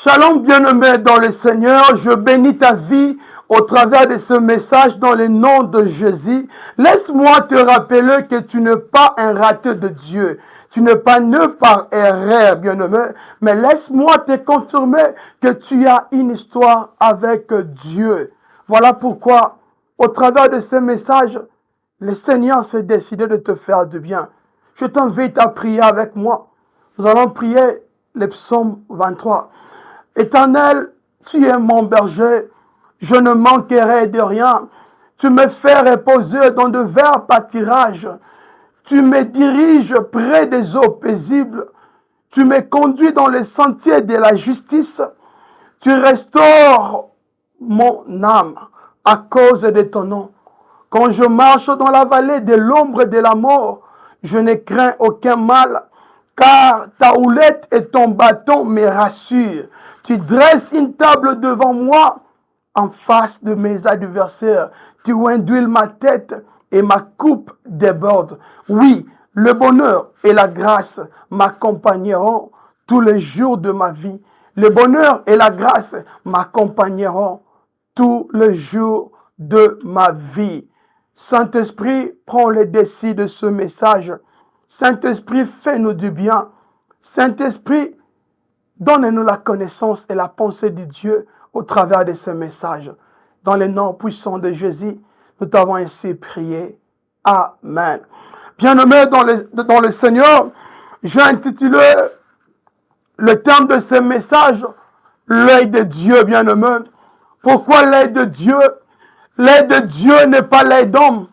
Shalom bien-aimé dans le Seigneur, je bénis ta vie au travers de ce message dans le nom de Jésus. Laisse-moi te rappeler que tu n'es pas un raté de Dieu. Tu n'es pas né par erreur, bien-aimé, mais laisse-moi te confirmer que tu as une histoire avec Dieu. Voilà pourquoi, au travers de ce message, le Seigneur s'est décidé de te faire du bien. Je t'invite à prier avec moi. Nous allons prier le psaume 23. Éternel, tu es mon berger, je ne manquerai de rien. Tu me fais reposer dans de verts pâtirages. Tu me diriges près des eaux paisibles. Tu me conduis dans les sentiers de la justice. Tu restaures mon âme à cause de ton nom. Quand je marche dans la vallée de l'ombre de la mort, je ne crains aucun mal, car ta houlette et ton bâton me rassurent. Tu dresses une table devant moi en face de mes adversaires. Tu induis ma tête et ma coupe déborde. Oui, le bonheur et la grâce m'accompagneront tous les jours de ma vie. Le bonheur et la grâce m'accompagneront tous les jours de ma vie. Saint-Esprit, prends le décis de ce message. Saint-Esprit, fais-nous du bien. Saint-Esprit, donne-nous la connaissance et la pensée de Dieu au travers de ce message. Dans le nom puissant de Jésus, nous t'avons ainsi prié. Amen. Bien-aimés dans le Seigneur, j'ai intitulé le terme de ce message, l'œil de Dieu, bien-aimé. Pourquoi l'œil de Dieu? L'œil de Dieu n'est pas l'œil d'homme.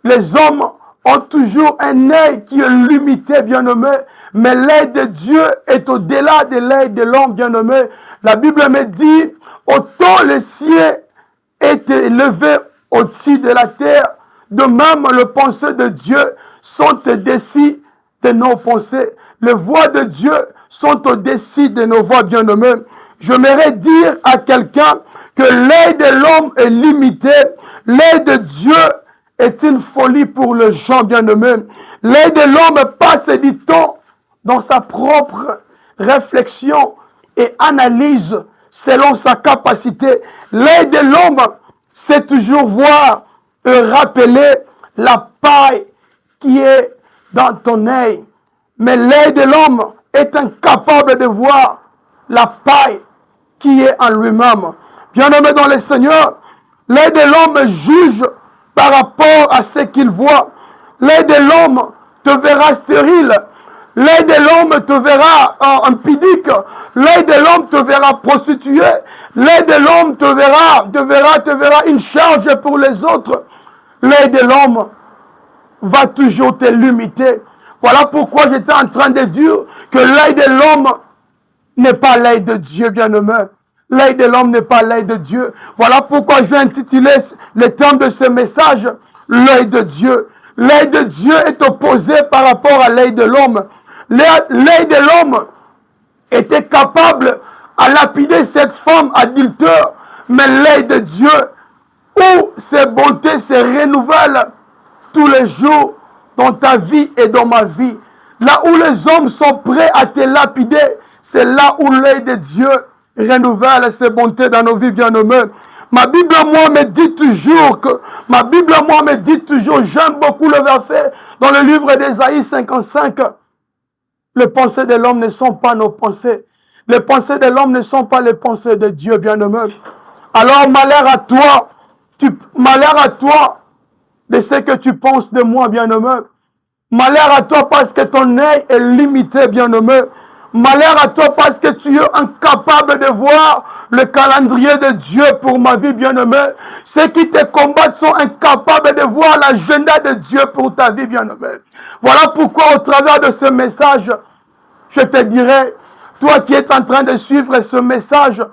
Les hommes ont toujours un œil qui est limité, bien-aimé. Mais l'œil de Dieu est au-delà de l'œil de l'homme, bien-aimé. La Bible me dit, autant le ciel est élevé au-dessus de la terre, de même les pensées de Dieu sont au-dessus de nos pensées. Les voix de Dieu sont au-dessus de nos voix, bien-aimés. J'aimerais dire à quelqu'un que l'œil de l'homme est limité. L'œil de Dieu est une folie pour les gens, bien-aimés. L'œil de l'homme passe du temps dans sa propre réflexion et analyse selon sa capacité. L'œil de l'homme sait toujours voir et rappeler la paille qui est dans ton œil. Mais l'œil de l'homme est incapable de voir la paille qui est en lui-même. Bien-aimé dans le Seigneur, l'œil de l'homme juge par rapport à ce qu'il voit. L'œil de l'homme te verra stérile. L'œil de l'homme te verra impudique. L'œil de l'homme te verra prostitué. L'œil de l'homme te verra une charge pour les autres. L'œil de l'homme va toujours te limiter. Voilà pourquoi j'étais en train de dire que l'œil de l'homme n'est pas l'œil de Dieu, bien-aimé. L'œil de l'homme n'est pas l'œil de Dieu. Voilà pourquoi j'ai intitulé le terme de ce message, l'œil de Dieu. L'œil de Dieu est opposé par rapport à l'œil de l'homme. L'œil de l'homme était capable à lapider cette femme adultère, mais l'œil de Dieu, où ses bontés se renouvellent tous les jours dans ta vie et dans ma vie. Là où les hommes sont prêts à te lapider, c'est là où l'œil de Dieu renouvelle ses bontés dans nos vies, bien-aimés. Ma Bible, moi, me dit toujours j'aime beaucoup le verset dans le livre d'Ésaïe 55. Les pensées de l'homme ne sont pas nos pensées. Les pensées de l'homme ne sont pas les pensées de Dieu, bien-aimé. Alors, malheur à toi de ce que tu penses de moi, bien-aimé. Malheur à toi parce que ton œil est limité, bien-aimé. Malheur à toi parce que tu es incapable de voir le calendrier de Dieu pour ma vie, bien-aimé. Ceux qui te combattent sont incapables de voir l'agenda de Dieu pour ta vie, bien-aimé. Voilà pourquoi au travers de ce message, je te dirai, toi qui es en train de suivre ce message,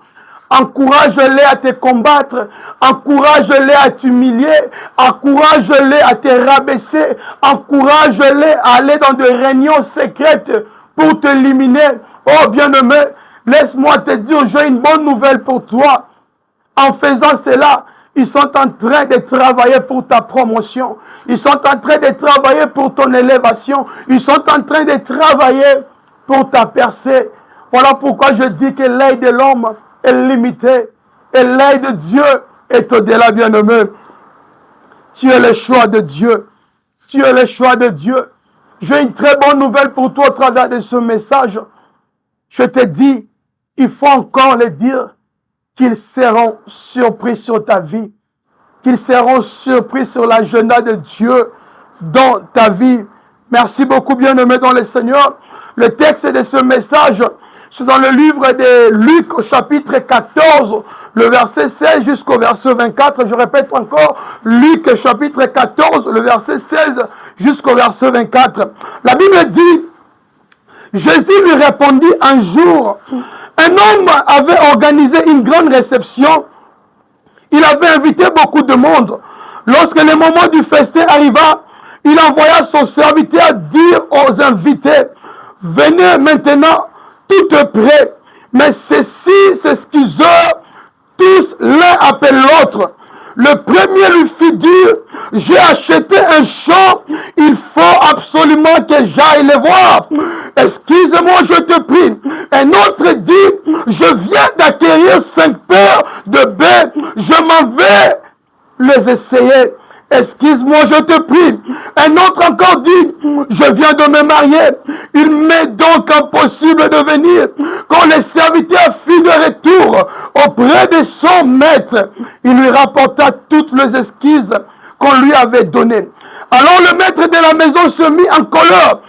encourage-les à te combattre, encourage-les à t'humilier, encourage-les à te rabaisser, encourage-les à aller dans des réunions secrètes pour t'éliminer. Oh bien-aimé, laisse-moi te dire, j'ai une bonne nouvelle pour toi. En faisant cela, ils sont en train de travailler pour ta promotion. Ils sont en train de travailler pour ton élévation. Ils sont en train de travailler pour ta percée. Voilà pourquoi je dis que l'œil de l'homme est limité et l'œil de Dieu est au-delà, bien-aimé. Tu es le choix de Dieu. Tu es le choix de Dieu. J'ai une très bonne nouvelle pour toi au travers de ce message. Je te dis, il faut encore le dire, qu'ils seront surpris sur ta vie, qu'ils seront surpris sur l'agenda de Dieu dans ta vie. Merci beaucoup, bien-aimé dans le Seigneur. Le texte de ce message, c'est dans le livre de Luc au chapitre 14, le verset 16 jusqu'au verset 24. Je répète encore, Luc chapitre 14, le verset 16 jusqu'au verset 24. La Bible dit, Jésus lui répondit un jour, un homme avait organisé une grande réception. Il avait invité beaucoup de monde. Lorsque le moment du festin arriva, il envoya son serviteur dire aux invités, venez maintenant, tout est prêt. Mais ceux-ci s'excusèrent tous l'un après l'autre. Le premier lui fit dire, j'ai acheté un champ, il faut absolument que j'aille le voir. Excuse-moi, je te prie. Un autre dit, je viens d'acquérir 5 paires de bœufs, je m'en vais les essayer. Excuse-moi, je te prie. Un autre encore dit, je viens de me marier. Il m'est donc impossible de venir. Quand le serviteur fit le retour auprès de son maître, il lui rapporta toutes les excuses qu'on lui avait données. Alors le maître de la maison se mit en colère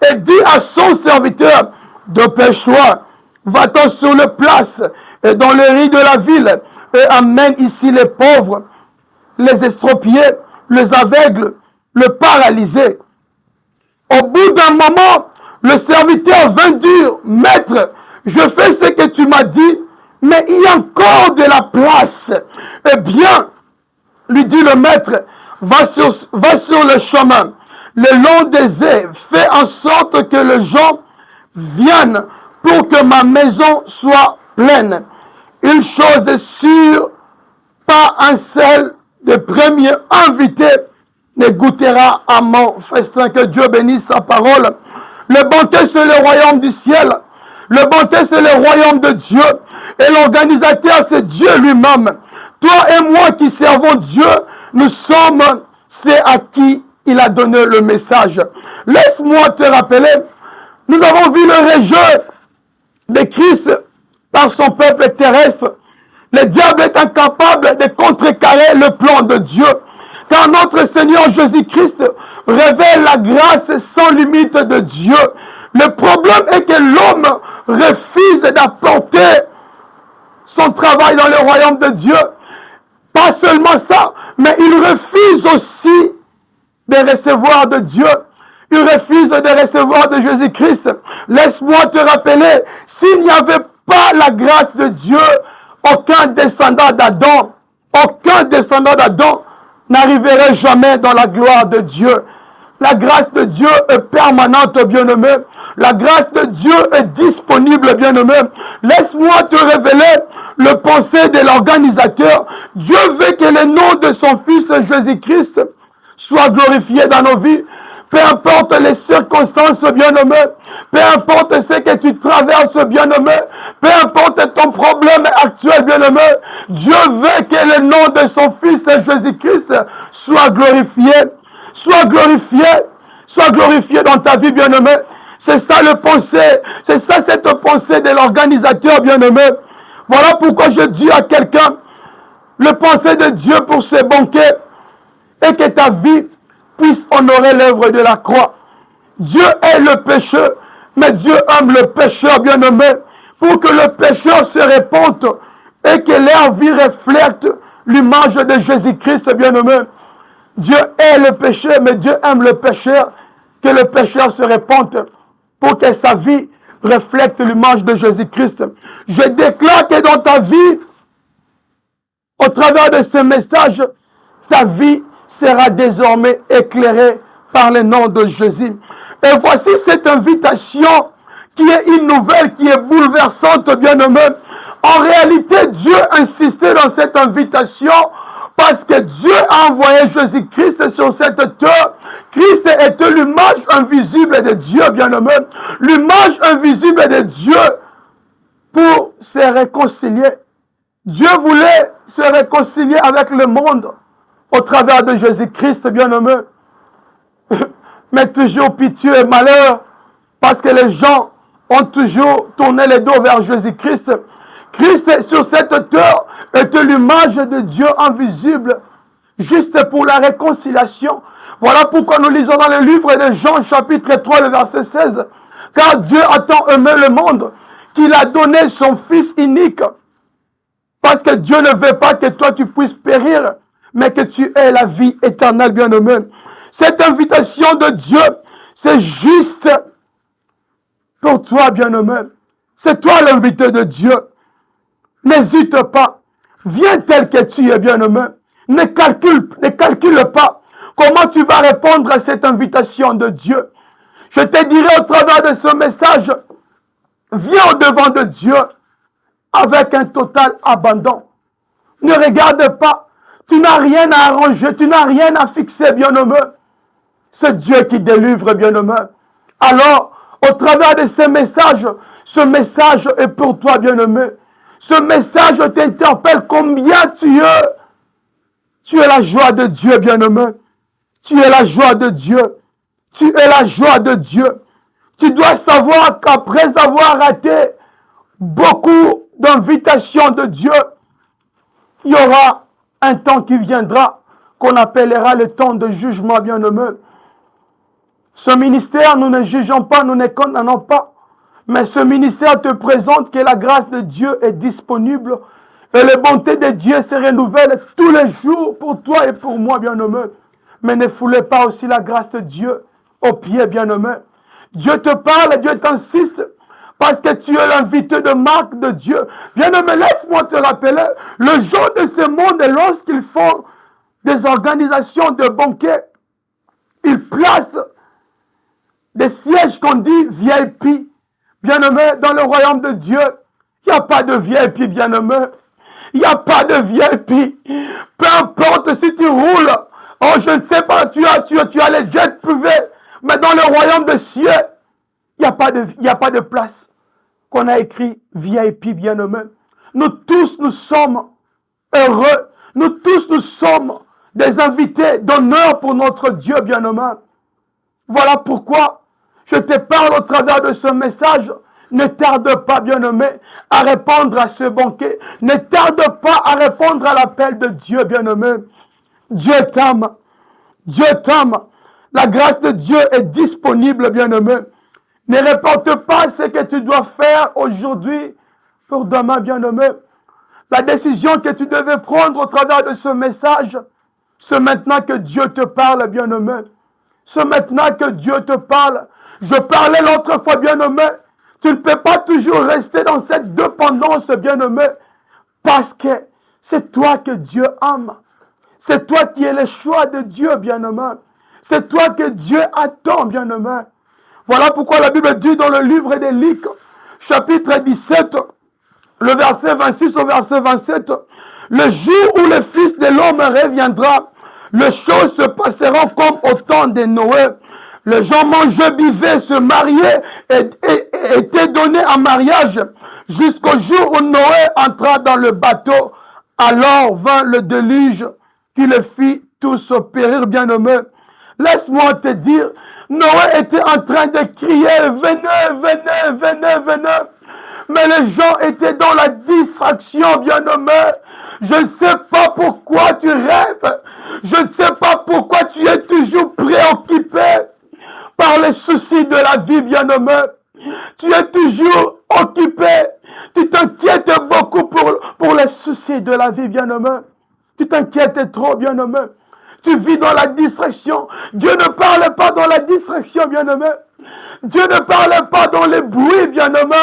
et dit à son serviteur, dépêche-toi, va-t'en sur la place et dans les rues de la ville et amène ici les pauvres, les estropiés, les aveugles, le paralysé. Au bout d'un moment, le serviteur vint dire, maître, je fais ce que tu m'as dit, mais il y a encore de la place. Eh bien, lui dit le maître, va sur le chemin, le long des ais, fais en sorte que les gens viennent pour que ma maison soit pleine. Une chose est sûre, pas un seul des premiers invités ne goûtera à mon festin. Que Dieu bénisse sa parole. Le bonté, c'est le royaume du ciel. Le bonté, c'est le royaume de Dieu. Et l'organisateur, c'est Dieu lui-même. Toi et moi qui servons Dieu, nous sommes ceux à qui il a donné le message. Laisse-moi te rappeler, nous avons vu le rejet de Christ par son peuple terrestre. Le diable est incapable de contrecarrer le plan de Dieu. Car notre Seigneur Jésus-Christ révèle la grâce sans limite de Dieu. Le problème est que l'homme refuse d'apporter son travail dans le royaume de Dieu. Pas seulement ça, mais il refuse aussi de recevoir de Dieu. Il refuse de recevoir de Jésus-Christ. Laisse-moi te rappeler, s'il n'y avait pas la grâce de Dieu, aucun descendant d'Adam n'arriverait jamais dans la gloire de Dieu. La grâce de Dieu est permanente, bien-aimé. La grâce de Dieu est disponible, bien-aimé. Laisse-moi te révéler le pensée de l'organisateur. Dieu veut que le nom de son Fils Jésus-Christ soit glorifié dans nos vies. Peu importe les circonstances, bien-aimé. Peu importe ce que tu traverses, bien-aimé. Peu importe ton problème actuel, bien-aimé. Dieu veut que le nom de son Fils Jésus-Christ soit glorifié. Soit glorifié dans ta vie, bien-aimé. C'est ça le pensée. C'est ça cette pensée de l'organisateur, bien-aimé. Voilà pourquoi je dis à quelqu'un, le pensée de Dieu pour ce banquet est que ta vie puisse honorer l'œuvre de la croix. Dieu est le pécheur, mais Dieu aime le pécheur, bien-aimé, pour que le pécheur se répande et que leur vie reflète l'image de Jésus-Christ, bien-aimé. Dieu est le pécheur, mais Dieu aime le pécheur, que le pécheur se répande pour que sa vie reflète l'image de Jésus-Christ. Je déclare que dans ta vie, au travers de ce message, ta vie sera désormais éclairée par le nom de Jésus. Et voici cette invitation qui est une nouvelle, qui est bouleversante, bien-aimé. En réalité, Dieu insistait dans cette invitation parce que Dieu a envoyé Jésus-Christ sur cette terre. Christ était l'image invisible de Dieu, bien-aimé. L'image invisible de Dieu pour se réconcilier. Dieu voulait se réconcilier avec le monde au travers de Jésus-Christ, bien-aimé. Mais toujours pitié et malheur, parce que les gens ont toujours tourné les dos vers Jésus-Christ. Christ, sur cette terre, était l'image de Dieu invisible, juste pour la réconciliation. Voilà pourquoi nous lisons dans le livre de Jean, chapitre 3, le verset 16. Car Dieu a tant aimé le monde qu'il a donné son Fils unique. Parce que Dieu ne veut pas que toi tu puisses périr, mais que tu aies la vie éternelle, bien-aimé. Cette invitation de Dieu, c'est juste pour toi, bien-aimé. C'est toi l'invité de Dieu. N'hésite pas. Viens tel que tu es, bien-aimé. Ne calcule pas comment tu vas répondre à cette invitation de Dieu. Je te dirai au travers de ce message, viens au-devant de Dieu avec un total abandon. Ne regarde pas. Tu n'as rien à arranger, tu n'as rien à fixer, bien-aimé. C'est Dieu qui délivre, bien-aimé. Alors, au travers de ce message est pour toi, bien-aimé. Ce message t'interpelle combien tu es. Tu es la joie de Dieu, bien-aimé. Tu es la joie de Dieu. Tu es la joie de Dieu. Tu dois savoir qu'après avoir raté beaucoup d'invitations de Dieu, il y aura un temps qui viendra qu'on appellera le temps de jugement, bien-aimé. Ce ministère, nous ne jugeons pas, nous ne condamnons pas. Mais ce ministère te présente que la grâce de Dieu est disponible et les bontés de Dieu se renouvellent tous les jours pour toi et pour moi, bien-aimé. Mais ne foulez pas aussi la grâce de Dieu aux pieds, bien-aimé. Dieu te parle, Dieu t'insiste parce que tu es l'invité de marque de Dieu. Bien-aimé, laisse-moi te rappeler, le jour de ce monde, lorsqu'ils font des organisations de banquets, ils placent des sièges qu'on dit VIP. Bien-aimé, dans le royaume de Dieu, il n'y a pas de VIP, bien-aimé. Il n'y a pas de VIP. Peu importe si tu roules. Oh, je ne sais pas, tu as les jets privés. Mais dans le royaume de cieux, il n'y a pas de place qu'on a écrit VIP, bien-aimé. Nous tous, nous sommes heureux. Nous tous, nous sommes des invités d'honneur pour notre Dieu, bien-aimé. Voilà pourquoi je te parle au travers de ce message. Ne tarde pas, bien-aimé, à répondre à ce banquet. Ne tarde pas à répondre à l'appel de Dieu, bien-aimé. Dieu t'aime. Dieu t'aime. La grâce de Dieu est disponible, bien-aimé. Ne reporte pas ce que tu dois faire aujourd'hui pour demain, bien-aimé. La décision que tu devais prendre au travers de ce message, c'est maintenant que Dieu te parle, bien-aimé. C'est maintenant que Dieu te parle. Je parlais l'autre fois, bien-aimé. Tu ne peux pas toujours rester dans cette dépendance, bien-aimé, parce que c'est toi que Dieu aime. C'est toi qui es le choix de Dieu, bien-aimé. C'est toi que Dieu attend, bien-aimé. Voilà pourquoi la Bible dit dans le livre des Luc, chapitre 17, le verset 26 au verset 27, le jour où le Fils de l'homme reviendra, les choses se passeront comme au temps de Noé. Les gens mangeaient, buvaient, se mariaient et étaient donnés en mariage jusqu'au jour où Noé entra dans le bateau. Alors vint le déluge qui les fit tous périr, bien-aimés. Laisse-moi te dire, Noé était en train de crier, venez, venez, venez, venez. Mais les gens étaient dans la distraction, bien-aimé. Je ne sais pas pourquoi tu rêves. Je ne sais pas pourquoi tu es toujours préoccupé par les soucis de la vie, bien-aimé. Tu es toujours occupé. Tu t'inquiètes beaucoup pour les soucis de la vie, bien-aimé. Tu t'inquiètes trop, bien-aimé. Tu vis dans la distraction. Dieu ne parle pas dans la distraction, bien-aimé. Dieu ne parle pas dans les bruits, bien-aimé.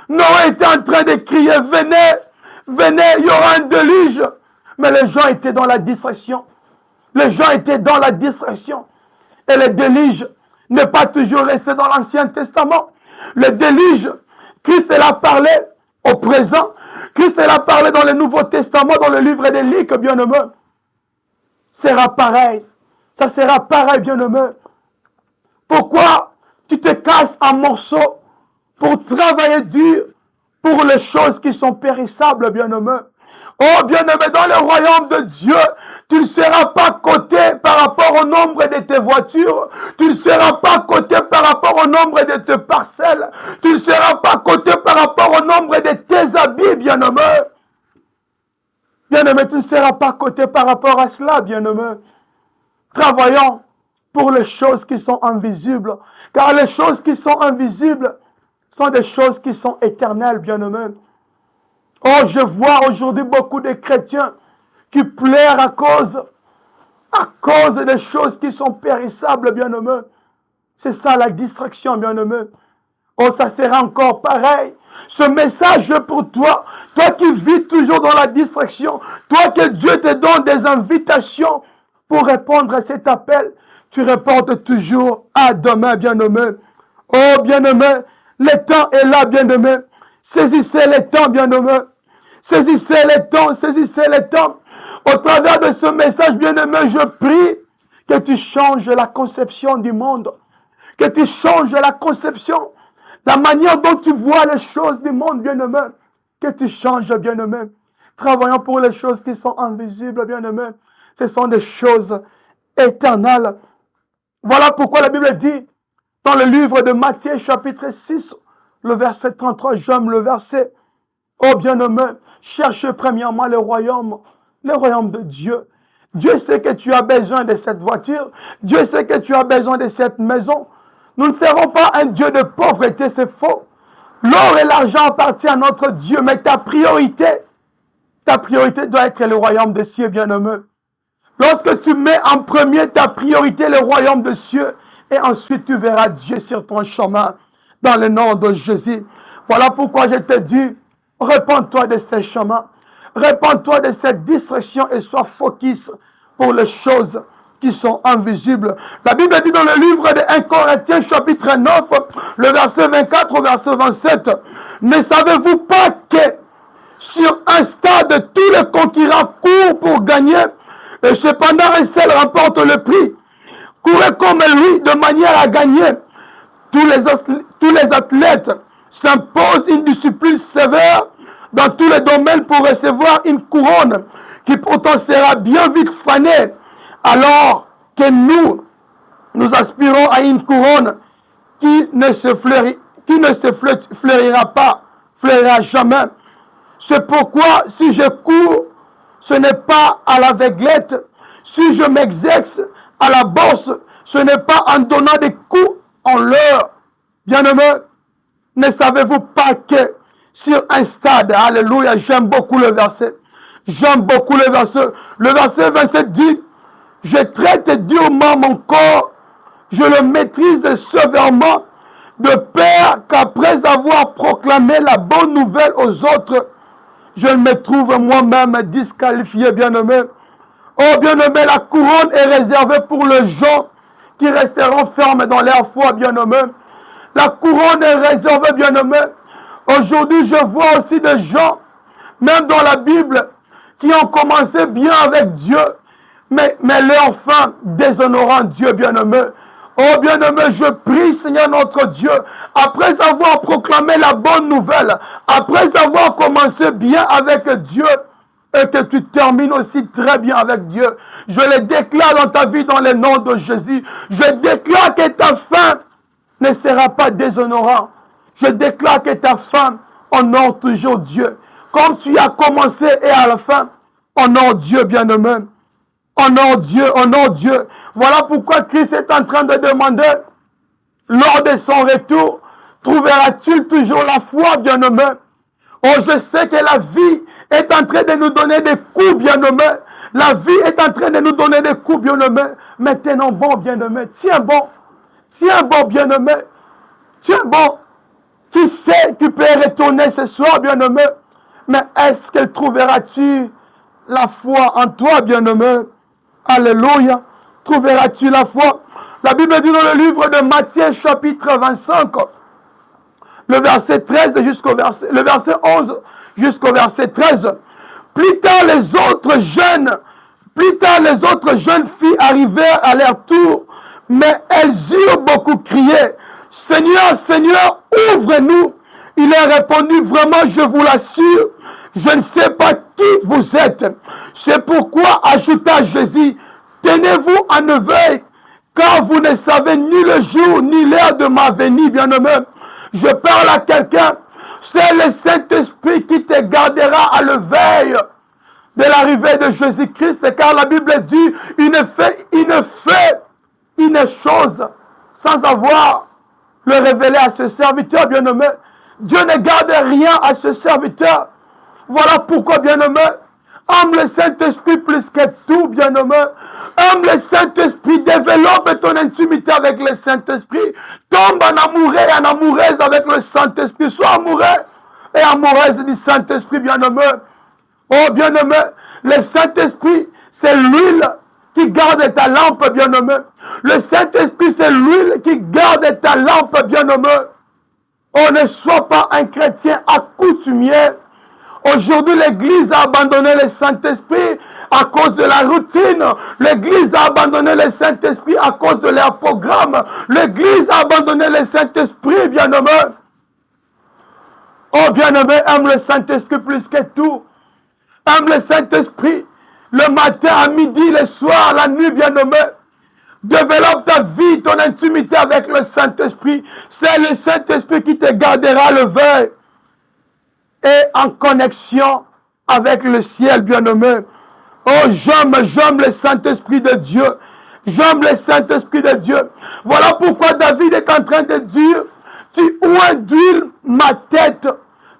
Noé était en train de crier, venez, venez, il y aura un déluge. Mais les gens étaient dans la distraction. Les gens étaient dans la distraction. Et le déluge n'est pas toujours resté dans l'Ancien Testament. Le déluge, Christ l'a parlé au présent. Christ l'a parlé dans le Nouveau Testament, dans le livre des Luc, bien-aimé. Sera pareil. Ça sera pareil, bien-aimé. Pourquoi tu te casses en morceaux pour travailler dur pour les choses qui sont périssables, bien-aimé. Oh, bien-aimé, dans le royaume de Dieu, tu ne seras pas coté par rapport au nombre de tes voitures. Tu ne seras pas coté par rapport au nombre de tes parcelles. Tu ne seras pas coté par rapport au nombre de tes habits, bien-aimé. Bien-aimé, tu ne seras pas coté par rapport à cela, bien-aimé. Travaillons pour les choses qui sont invisibles. Car les choses qui sont invisibles sont des choses qui sont éternelles, bien-aimé. Oh, je vois aujourd'hui beaucoup de chrétiens qui pleurent à cause des choses qui sont périssables, bien-aimé. C'est ça la distraction, bien-aimé. Oh, ça sera encore pareil. Ce message est pour toi. Toi qui vis toujours dans la distraction. Toi que Dieu te donne des invitations pour répondre à cet appel. Tu réponds toujours à demain, bien-aimé. Oh, bien-aimé, le temps est là, bien-aimé. Saisissez le temps, bien-aimé. Saisissez le temps, saisissez le temps. Au travers de ce message, bien-aimé, je prie que tu changes la conception du monde. Que tu changes la conception, la manière dont tu vois les choses du monde, bien-aimé. Que tu changes, bien-aimé. Travaillons pour les choses qui sont invisibles, bien-aimé. Ce sont des choses éternelles. Voilà pourquoi la Bible dit, dans le livre de Matthieu, chapitre 6, le verset 33, j'aime le verset. Oh bien-aimé, cherchez premièrement le royaume de Dieu. Dieu sait que tu as besoin de cette voiture. Dieu sait que tu as besoin de cette maison. Nous ne serons pas un Dieu de pauvreté, c'est faux. L'or et l'argent appartiennent à notre Dieu, mais ta priorité doit être le royaume des cieux, bien-aimé. Lorsque tu mets en premier ta priorité le royaume des cieux, et ensuite tu verras Dieu sur ton chemin, dans le nom de Jésus. Voilà pourquoi je te dis, répands-toi de ces chemins, répands-toi de cette distraction et sois focus pour les choses qui sont invisibles. La Bible dit dans le livre de 1 Corinthiens chapitre 9, le verset 24 au verset 27, ne savez-vous pas que sur un stade, tous les concurrents courent pour gagner, et cependant un seul remporte le prix. Courez comme lui de manière à gagner. Tous les athlètes s'imposent une discipline sévère dans tous les domaines pour recevoir une couronne qui pourtant sera bien vite fanée, alors que nous aspirons à une couronne qui ne se fleurira jamais. C'est pourquoi si je cours, ce n'est pas à l'aveuglette. Si je m'exerce à la bourse, ce n'est pas en donnant des coups en l'heure. Bien-aimé, ne savez-vous pas que sur un stade, alléluia, j'aime beaucoup le verset. J'aime beaucoup le verset. Le verset 27 dit, je traite durement mon corps, je le maîtrise sévèrement, de peur qu'après avoir proclamé la bonne nouvelle aux autres, je me trouve moi-même disqualifié, bien-aimé. Oh, bien-aimé, la couronne est réservée pour les gens qui resteront fermes dans leur foi, bien-aimé. La couronne est réservée, bien-aimé. Aujourd'hui, je vois aussi des gens, même dans la Bible, qui ont commencé bien avec Dieu, mais leur fin déshonorant Dieu, bien-aimé. Oh bien-aimé, je prie, Seigneur notre Dieu, après avoir proclamé la bonne nouvelle, après avoir commencé bien avec Dieu, et que tu termines aussi très bien avec Dieu, je le déclare dans ta vie dans le nom de Jésus. Je déclare que ta fin ne sera pas déshonorante. Je déclare que ta fin honore toujours Dieu. Comme tu as commencé et à la fin, honore Dieu, bien-aimé. Honore Dieu, honore Dieu. Voilà pourquoi Christ est en train de demander, lors de son retour, trouveras-tu toujours la foi, bien-aimé? Oh, je sais que la vie est en train de nous donner des coups, bien-aimé. La vie est en train de nous donner des coups, bien-aimé. Mais tenons bon, bien-aimé. Tiens bon, bien-aimé. Tiens bon. Qui sait qui peut retourner ce soir, bien-aimé? Mais est-ce que trouveras-tu la foi en toi, bien-aimé? Alléluia. Trouveras-tu la foi? La Bible dit dans le livre de Matthieu, chapitre 25, le verset 13 le verset 11 jusqu'au verset 13. Plus tard, les autres jeunes filles arrivèrent à leur tour, mais elles eurent beaucoup crié, Seigneur, Seigneur, ouvre-nous. Il a répondu, vraiment, je vous l'assure, je ne sais pas qui vous êtes. C'est pourquoi, ajouta Jésus, tenez-vous en éveil, car vous ne savez ni le jour ni l'heure de ma venue, bien-aimé. Je parle à quelqu'un, c'est le Saint-Esprit qui te gardera à l'éveil de l'arrivée de Jésus-Christ, car la Bible dit, il ne fait une chose sans avoir le révélé à ce serviteur, bien-aimé. Dieu ne garde rien à ce serviteur. Voilà pourquoi, bien-aimé, aime le Saint-Esprit plus que tout, bien-aimé. Aime le Saint-Esprit, développe ton intimité avec le Saint-Esprit. Tombe en amoureux et en amoureuse avec le Saint-Esprit. Sois amoureux et amoureuse du Saint-Esprit, bien-aimé. Oh, bien-aimé, le Saint-Esprit, c'est l'huile qui garde ta lampe, bien-aimé. Le Saint-Esprit, c'est l'huile qui garde ta lampe, bien-aimé. Oh, ne sois pas un chrétien accoutumier. Aujourd'hui, l'Église a abandonné le Saint-Esprit à cause de la routine. L'Église a abandonné le Saint-Esprit à cause de leur programme. L'Église a abandonné le Saint-Esprit, bien-aimé. Oh, bien-aimé, aime le Saint-Esprit plus que tout. Aime le Saint-Esprit le matin, à midi, le soir, la nuit, bien-aimé. Développe ta vie, ton intimité avec le Saint-Esprit. C'est le Saint-Esprit qui te gardera le veille et en connexion avec le ciel, bien-aimé. Oh, j'aime le Saint-Esprit de Dieu. J'aime le Saint-Esprit de Dieu. Voilà pourquoi David est en train de dire, tu oindules ma tête.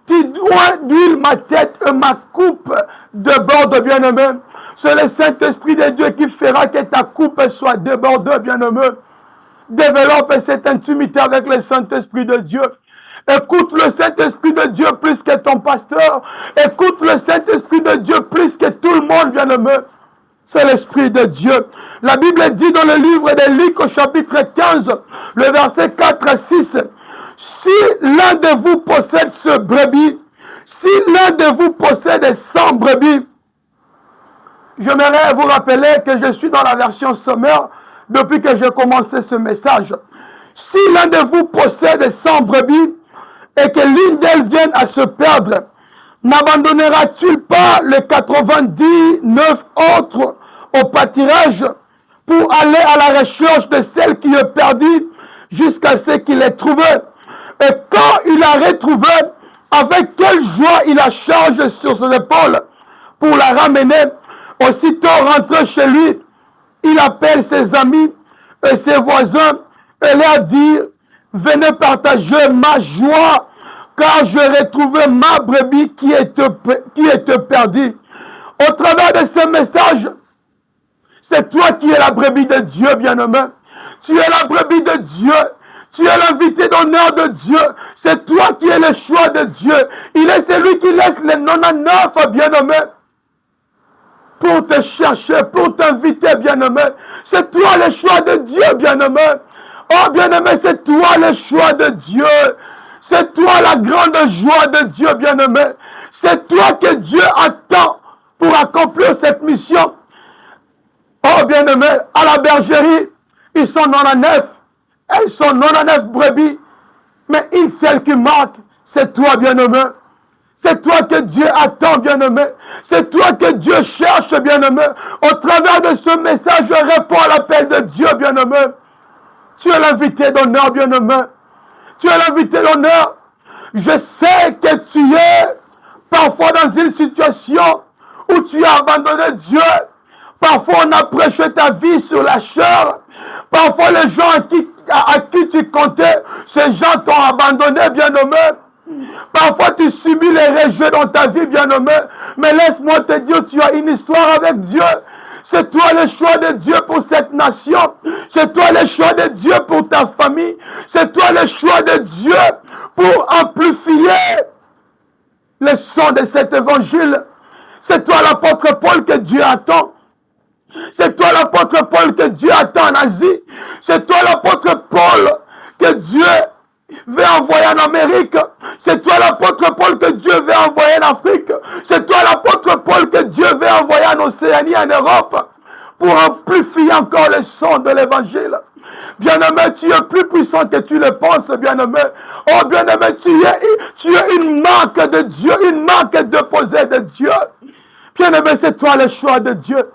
Tu oindules ma tête et ma coupe déborde, bien-aimé. C'est le Saint-Esprit de Dieu qui fera que ta coupe soit débordée, bien-aimé. Développe cette intimité avec le Saint-Esprit de Dieu. Écoute le Saint-Esprit de Dieu plus que ton pasteur. Écoute le Saint-Esprit de Dieu plus que tout le monde, bien-aimé. C'est l'Esprit de Dieu. La Bible dit dans le livre de Luc au chapitre 15, le verset 4 à 6, si l'un de vous possède ce brebis, si l'un de vous possède 100 brebis, j'aimerais vous rappeler que je suis dans la version sommaire depuis que j'ai commencé ce message. Si l'un de vous possède 100 brebis et que l'une d'elles vienne à se perdre, n'abandonnera-t-il pas les 99 autres au pâturage pour aller à la recherche de celle qui est perdue jusqu'à ce qu'il ait trouvé? Et quand il a retrouvé, avec quelle joie il la charge sur ses épaules pour la ramener. Aussitôt rentré chez lui, il appelle ses amis et ses voisins et leur dit, venez partager ma joie, car j'ai retrouvé ma brebis qui était perdue. Au travers de ce message, c'est toi qui es la brebis de Dieu, bien-aimé. Tu es la brebis de Dieu. Tu es l'invité d'honneur de Dieu. C'est toi qui es le choix de Dieu. Il est celui qui laisse les 99, bien-aimé, pour te chercher, pour t'inviter, bien-aimé. C'est toi le choix de Dieu, bien-aimé. Oh, bien-aimé, c'est toi le choix de Dieu. C'est toi la grande joie de Dieu, bien-aimé. C'est toi que Dieu attend pour accomplir cette mission. Oh, bien-aimé, à la bergerie, ils sont 99. Elles sont 99 brebis. Mais une seule qui manque, c'est toi, bien-aimé. C'est toi que Dieu attend, bien-aimé. C'est toi que Dieu cherche, bien-aimé. Au travers de ce message, je réponds à l'appel de Dieu, bien-aimé. Tu es l'invité d'honneur, bien-aimé. Tu es l'invité d'honneur. Je sais que tu es parfois dans une situation où tu as abandonné Dieu. Parfois, on a prêché ta vie sur la chair. Parfois, les gens à qui tu comptais, ces gens t'ont abandonné, bien-aimé. Parfois, tu subis les rejets dans ta vie, bien-aimé. Mais laisse-moi te dire, tu as une histoire avec Dieu. C'est toi le choix de Dieu pour cette nation. C'est toi le choix de Dieu pour ta famille. C'est toi le choix de Dieu pour amplifier le son de cet évangile. C'est toi l'apôtre Paul que Dieu attend. C'est toi l'apôtre Paul que Dieu attend en Asie. C'est toi l'apôtre Paul que Dieu veut envoyer en Amérique. C'est toi l'apôtre Paul que Dieu veut envoyer en Afrique. C'est toi l'apôtre Paul que Dieu veut envoyer en Océanie, en Europe, pour amplifier encore le son de l'évangile. Bien-aimé, tu es plus puissant que tu le penses, bien-aimé. Oh, bien-aimé, tu es une marque de Dieu, une marque déposée de Dieu. Bien-aimé, c'est toi le choix de Dieu.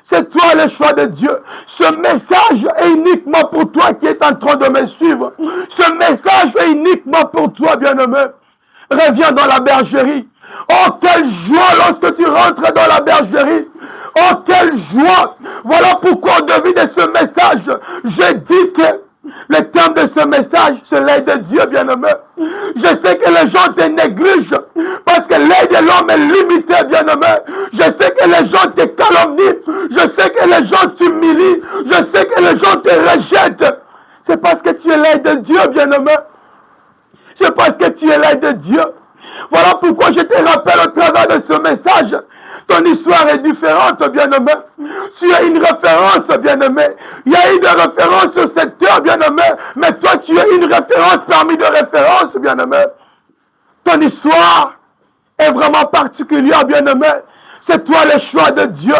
C'est toi le choix de Dieu. Ce message est uniquement pour toi qui est en train de me suivre. Ce message est uniquement pour toi, bien-aimé. Reviens dans la bergerie. Oh, quelle joie lorsque tu rentres dans la bergerie. Oh, quelle joie. Voilà pourquoi au début de ce message, je dis que le thème de ce message, c'est l'aide de Dieu, bien-aimé. Je sais que les gens te négligent parce que l'aide de l'homme est limitée, bien-aimé. Je sais que les gens te calomnient. Je sais que les gens t'humilient. Je sais que les gens te rejettent. C'est parce que tu es l'aide de Dieu, bien-aimé. C'est parce que tu es l'aide de Dieu. Voilà pourquoi je te rappelle au travers de ce message. Ton histoire est différente, bien-aimé. Tu as une référence, bien-aimé. Il y a une référence sur cette terre, bien-aimé. Mais toi, tu es une référence parmi de références, bien-aimé. Ton histoire est vraiment particulière, bien-aimé. C'est toi le choix de Dieu.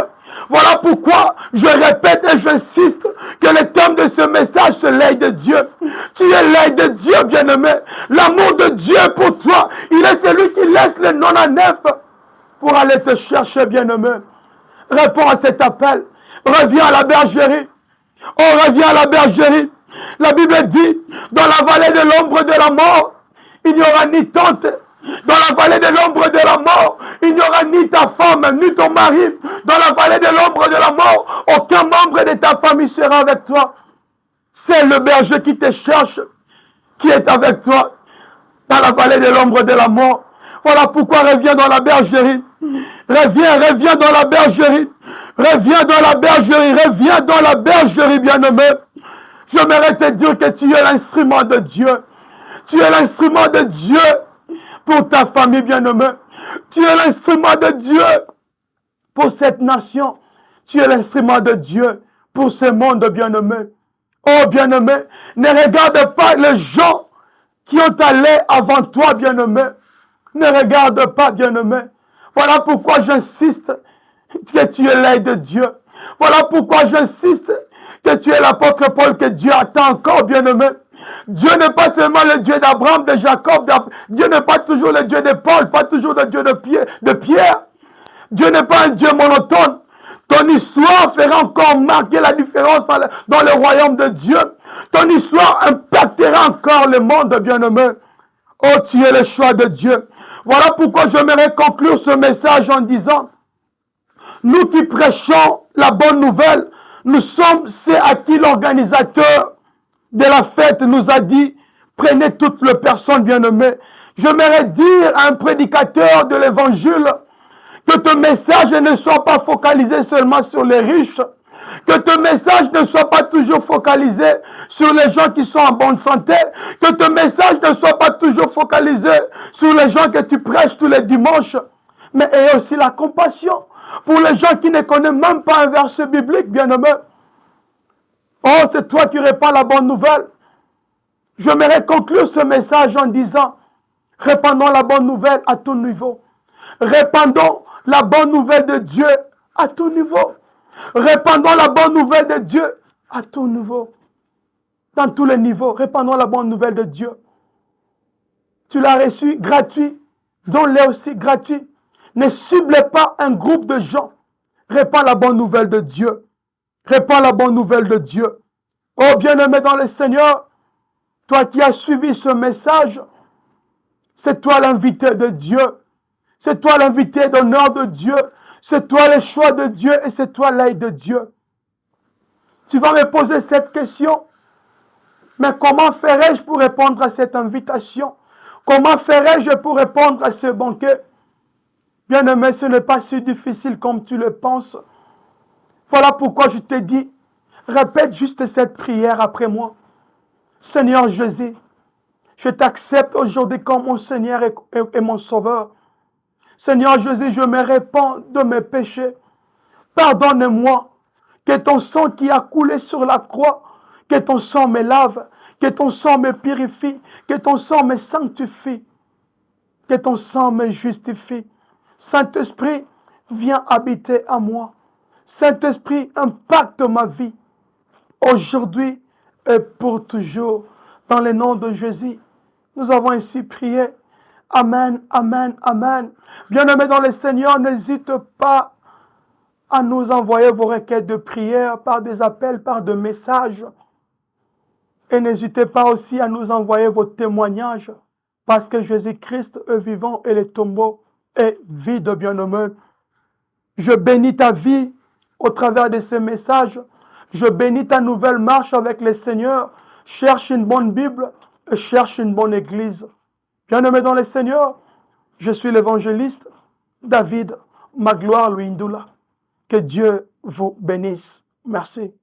Voilà pourquoi je répète et j'insiste que le thème de ce message, c'est l'aide de Dieu. Tu es l'aide de Dieu, bien-aimé. L'amour de Dieu pour toi, il est celui qui laisse le 99 pour aller te chercher, bien-aimé. Réponds à cet appel. Reviens à la bergerie. Oh, reviens à la bergerie. La Bible dit, dans la vallée de l'ombre de la mort, il n'y aura ni tente. Dans la vallée de l'ombre de la mort, il n'y aura ni ta femme, ni ton mari. Dans la vallée de l'ombre de la mort, aucun membre de ta famille sera avec toi. C'est le berger qui te cherche, qui est avec toi dans la vallée de l'ombre de la mort. Voilà pourquoi reviens dans la bergerie. Reviens dans la bergerie. Reviens dans la bergerie. Reviens dans la bergerie, bien-aimé. J'aimerais te dire que tu es l'instrument de Dieu. Tu es l'instrument de Dieu pour ta famille, bien-aimé. Tu es l'instrument de Dieu pour cette nation. Tu es l'instrument de Dieu pour ce monde, bien-aimé. Oh, bien-aimé, ne regarde pas les gens qui ont allé avant toi, bien-aimé. Ne regarde pas, bien-aimé. Voilà pourquoi j'insiste que tu es l'aide de Dieu. Voilà pourquoi j'insiste que tu es l'apôtre Paul que Dieu attend encore, bien-aimé. Dieu n'est pas seulement le Dieu d'Abraham, de Jacob. Dieu n'est pas toujours le Dieu de Paul, pas toujours le Dieu de Pierre. Dieu n'est pas un Dieu monotone. Ton histoire fera encore marquer la différence dans le royaume de Dieu. Ton histoire impactera encore le monde, bien-aimé. Oh, tu es le choix de Dieu. Voilà pourquoi j'aimerais conclure ce message en disant, nous qui prêchons la bonne nouvelle, nous sommes ceux à qui l'organisateur de la fête nous a dit, prenez toutes les personnes bien-aimées. J'aimerais dire à un prédicateur de l'évangile que ton message ne soit pas focalisé seulement sur les riches, que ton message ne soit pas toujours focalisé sur les gens qui sont en bonne santé, que ton message ne soit pas toujours focalisé sur les gens que tu prêches tous les dimanches, mais aie aussi la compassion pour les gens qui ne connaissent même pas un verset biblique, bien-aimé. Oh, c'est toi qui répands la bonne nouvelle. J'aimerais conclure ce message en disant, répandons la bonne nouvelle à tout niveau. Répandons la bonne nouvelle de Dieu à tout niveau. Répandons la bonne nouvelle de Dieu à tout niveau. Dans tous les niveaux, répandons la bonne nouvelle de Dieu. Tu l'as reçu gratuit, donne-le aussi gratuit. Ne cible pas un groupe de gens. Répands la bonne nouvelle de Dieu. Répands la bonne nouvelle de Dieu. Oh bien-aimé dans le Seigneur, toi qui as suivi ce message, c'est toi l'invité de Dieu. C'est toi l'invité d'honneur de Dieu. C'est toi le choix de Dieu et c'est toi l'aide de Dieu. Tu vas me poser cette question. Mais comment ferais-je pour répondre à cette invitation? Comment ferais-je pour répondre à ce banquet? Bien-aimé, ce n'est pas si difficile comme tu le penses. Voilà pourquoi je te dis, répète juste cette prière après moi. Seigneur Jésus, je t'accepte aujourd'hui comme mon Seigneur et mon Sauveur. Seigneur Jésus, je me répands de mes péchés. Pardonne-moi, que ton sang qui a coulé sur la croix, que ton sang me lave, que ton sang me purifie, que ton sang me sanctifie, que ton sang me justifie. Saint-Esprit, viens habiter à moi. Saint-Esprit, impacte ma vie. Aujourd'hui et pour toujours. Dans le nom de Jésus, nous avons ainsi prié. Amen, amen, amen. Bien-aimés dans le Seigneur, n'hésitez pas à nous envoyer vos requêtes de prière par des appels, par des messages. Et n'hésitez pas aussi à nous envoyer vos témoignages, parce que Jésus-Christ est vivant et le tombeau est vide, bien-aimé. Je bénis ta vie au travers de ces messages. Je bénis ta nouvelle marche avec le Seigneur. Cherche une bonne Bible et cherche une bonne église. Bien-aimé dans le Seigneur, je suis l'évangéliste David Magloire Louindula. Que Dieu vous bénisse. Merci.